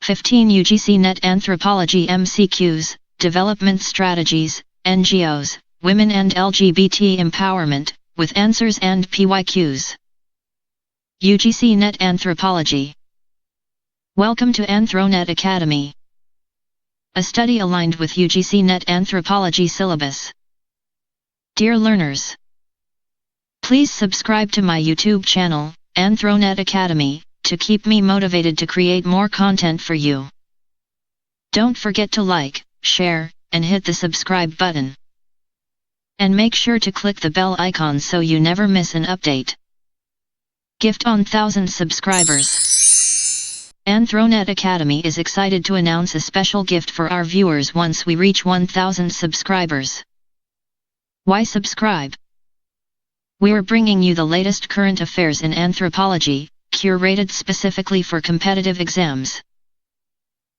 15 UGC NET Anthropology MCQs, Development Strategies, NGOs, Women and LGBT Empowerment, with answers and PYQs. UGC NET Anthropology. Welcome to AnthroNet Academy, a study aligned with UGC NET Anthropology syllabus. Dear learners, please subscribe to my YouTube channel, AnthroNet Academy, to keep me motivated to create more content for you. Don't forget to like, share, and hit the subscribe button. And make sure to click the bell icon so you never miss an update. Gift on 1,000 subscribers. AnthroNet Academy is excited to announce a special gift for our viewers once we reach 1,000 subscribers. Why subscribe? We're bringing you the latest current affairs in anthropology, curated specifically for competitive exams.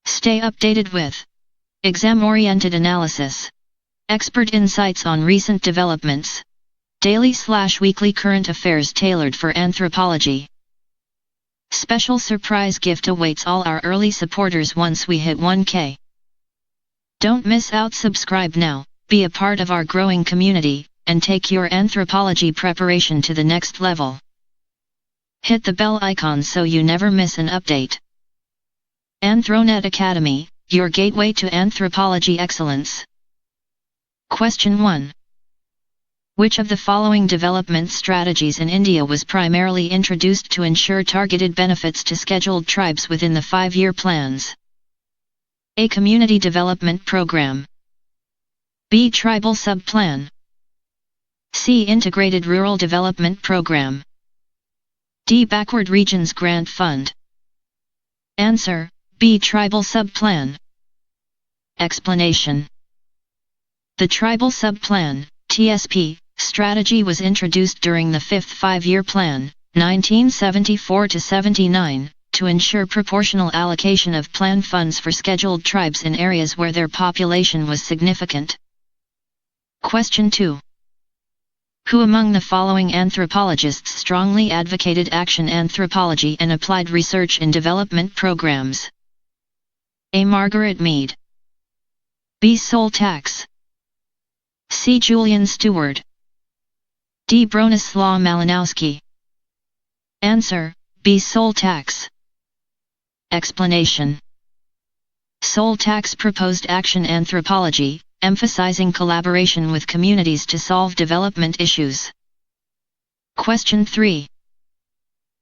Stay updated with exam-oriented analysis, expert insights on recent developments, daily/weekly current affairs tailored for anthropology. Special surprise gift awaits all our early supporters once we hit 1K. Don't miss out. Subscribe now, be a part of our growing community, and take your anthropology preparation to the next level. Hit the bell icon so you never miss an update. AnthroNet Academy, your gateway to anthropology excellence. Question 1. Which of the following development strategies in India was primarily introduced to ensure targeted benefits to scheduled tribes within the 5-year plans? A. Community Development Program. B. Tribal Sub-Plan. C. Integrated Rural Development Program. D. Backward Regions Grant Fund. Answer: B. Tribal Sub-Plan. Explanation. The Tribal Sub-Plan, TSP, strategy was introduced during the 5th Five-Year Plan, 1974-79, to ensure proportional allocation of plan funds for scheduled tribes in areas where their population was significant. Question 2. Who among the following anthropologists strongly advocated action anthropology and applied research in development programs? A. Margaret Mead. B. Sol Tax. C. Julian Stewart. D. Bronislaw Malinowski. Answer: B. Sol Tax. Explanation. Sol Tax proposed action anthropology, emphasizing collaboration with communities to solve development issues. Question 3.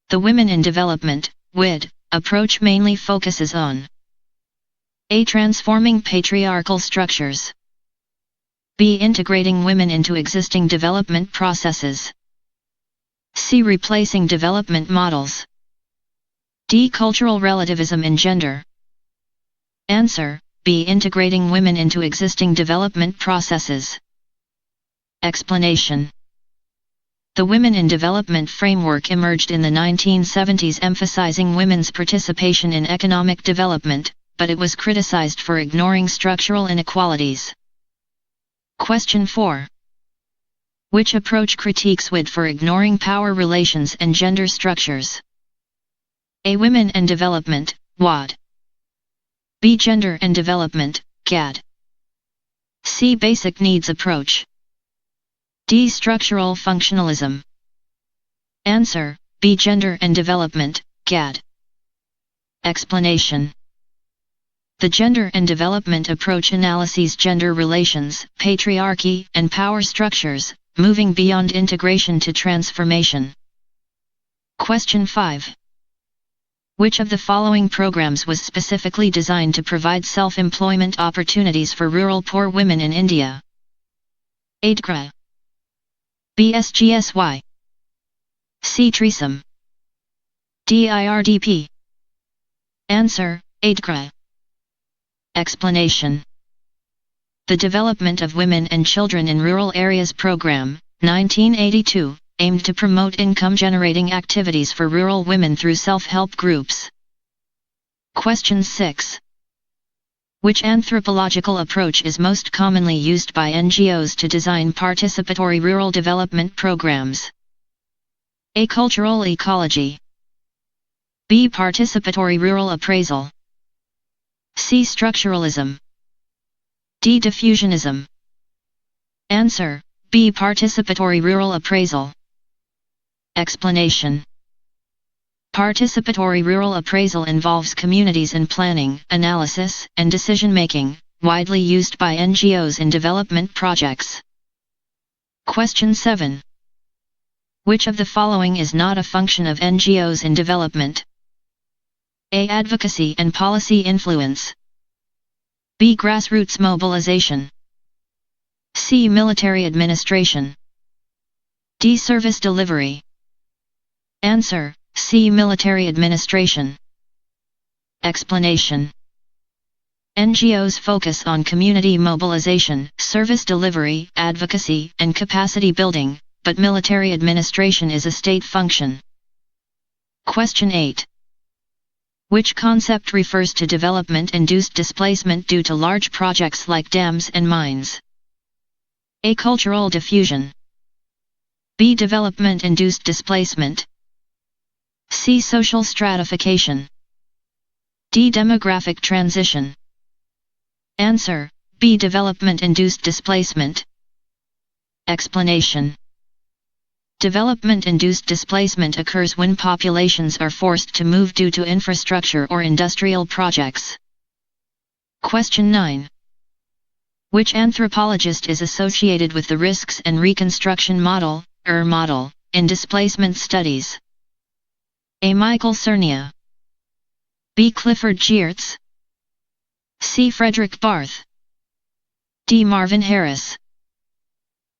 The Women in Development, WID, approach mainly focuses on: A. Transforming patriarchal structures. B. Integrating women into existing development processes. C. Replacing development models. D. Cultural relativism in gender. Answer: B. Integrating women into existing development processes. Explanation. The Women in Development framework emerged in the 1970s emphasizing women's participation in economic development, but it was criticized for ignoring structural inequalities. Question 4. Which approach critiques WID for ignoring power relations and gender structures? A. Women and Development, WAD. B. Gender and Development, GAD. C. Basic Needs Approach. D. Structural Functionalism. Answer: B. Gender and Development, GAD. Explanation. The Gender and Development approach analyses gender relations, patriarchy, and power structures, moving beyond integration to transformation. Question 5. Which of the following programs was specifically designed to provide self-employment opportunities for rural poor women in India? A. DGRA. B. SGSY. C. TRISM. D. IRDP. Answer: A. DGRA. Explanation. The Development of Women and Children in Rural Areas Program, 1982, aimed to promote income-generating activities for rural women through self-help groups. Question 6. Which anthropological approach is most commonly used by NGOs to design participatory rural development programs? A. Cultural ecology. B. Participatory rural appraisal. C. Structuralism. D. Diffusionism. Answer: B. Participatory rural appraisal. Explanation. Participatory rural appraisal involves communities in planning, analysis, and decision-making, widely used by NGOs in development projects. Question 7. Which of the following is not a function of NGOs in development? A. Advocacy and policy influence. B. Grassroots mobilization. C. Military administration. D. Service delivery. Answer: C. Military administration. Explanation. NGOs focus on community mobilization, service delivery, advocacy, and capacity building, but military administration is a state function. Question 8. Which concept refers to development-induced displacement due to large projects like dams and mines? A. Cultural diffusion. B. Development-induced displacement. C. Social stratification. D. Demographic transition. Answer: B. Development-induced displacement. Explanation. Development-induced displacement occurs when populations are forced to move due to infrastructure or industrial projects. Question 9. Which anthropologist is associated with the Risks and Reconstruction Model, model, in displacement studies? A. Michael Cernia. B. Clifford Geertz. C. Frederick Barth. D. Marvin Harris.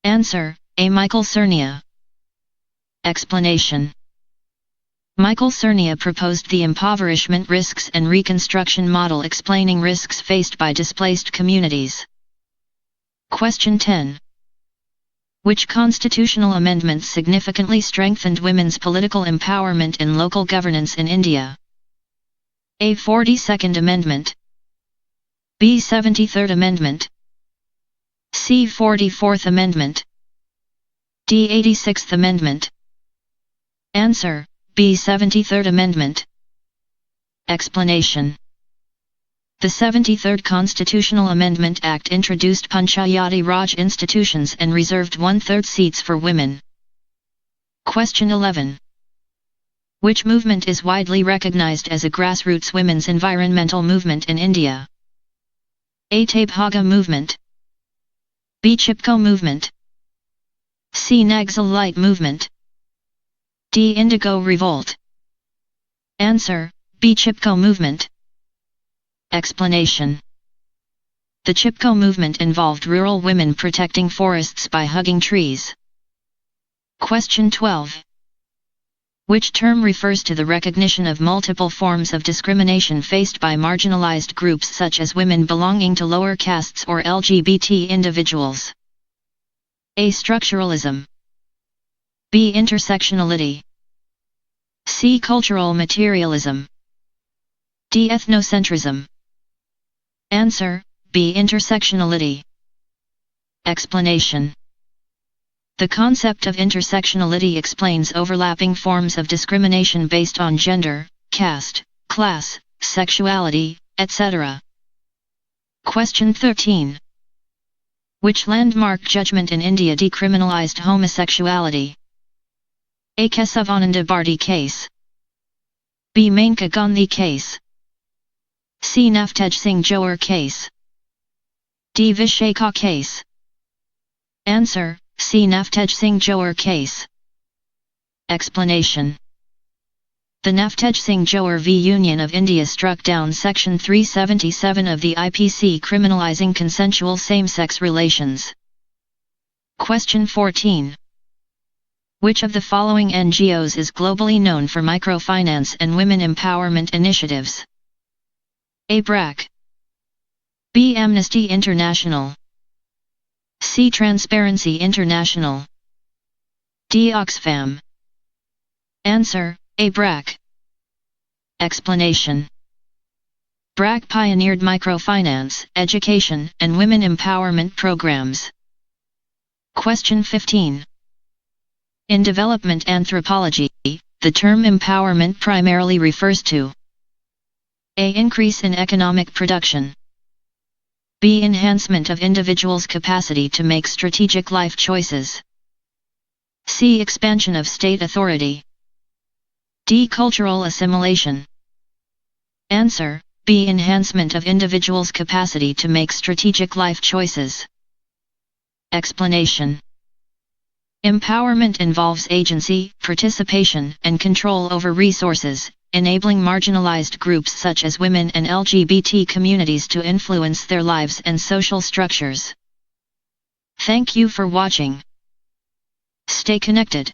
Answer: A. Michael Cernia. Explanation. Michael Cernia proposed the Impoverishment Risks and Reconstruction Model explaining risks faced by displaced communities. Question 10. Which constitutional amendment significantly strengthened women's political empowerment in local governance in India? A. 42nd Amendment. B. 73rd Amendment. C. 44th Amendment. D. 86th Amendment. Answer: B. 73rd Amendment. Explanation. The 73rd Constitutional Amendment Act introduced Panchayati Raj institutions and reserved 1/3 seats for women. Question 11. Which movement is widely recognized as a grassroots women's environmental movement in India? A. Tabhaga movement. B. Chipko movement. C. Naxalite movement. D. Indigo revolt. Answer: B. Chipko movement. Explanation. The Chipko movement involved rural women protecting forests by hugging trees. Question 12. Which term refers to the recognition of multiple forms of discrimination faced by marginalized groups such as women belonging to lower castes or LGBT individuals? A. Structuralism. B. Intersectionality. C. Cultural materialism. D. Ethnocentrism. Answer: B. Intersectionality. Explanation. The concept of intersectionality explains overlapping forms of discrimination based on gender, caste, class, sexuality, etc. Question 13. Which landmark judgment in India decriminalized homosexuality? A. Kesavananda Bharti case. B. Maneka Gandhi case. C. Navtej Singh Johar case. D. Vishekha case. Answer: C. Navtej Singh Johar case. Explanation. The Navtej Singh Johar v Union of India struck down Section 377 of the IPC criminalizing consensual same-sex relations. Question 14. Which of the following NGOs is globally known for microfinance and women empowerment initiatives? A. BRAC. B. Amnesty International. C. Transparency International. D. Oxfam. Answer: A. BRAC. Explanation. BRAC pioneered microfinance, education, and women empowerment programs. Question 15. In development anthropology, the term empowerment primarily refers to A. Increase in economic production. B. Enhancement of individuals' capacity to make strategic life choices. C. Expansion of state authority. D. Cultural assimilation. Answer: B. Enhancement of individuals' capacity to make strategic life choices. Explanation: empowerment involves agency, participation, and control over resources, enabling marginalized groups such as women and LGBT communities to influence their lives and social structures. Thank you for watching. Stay connected.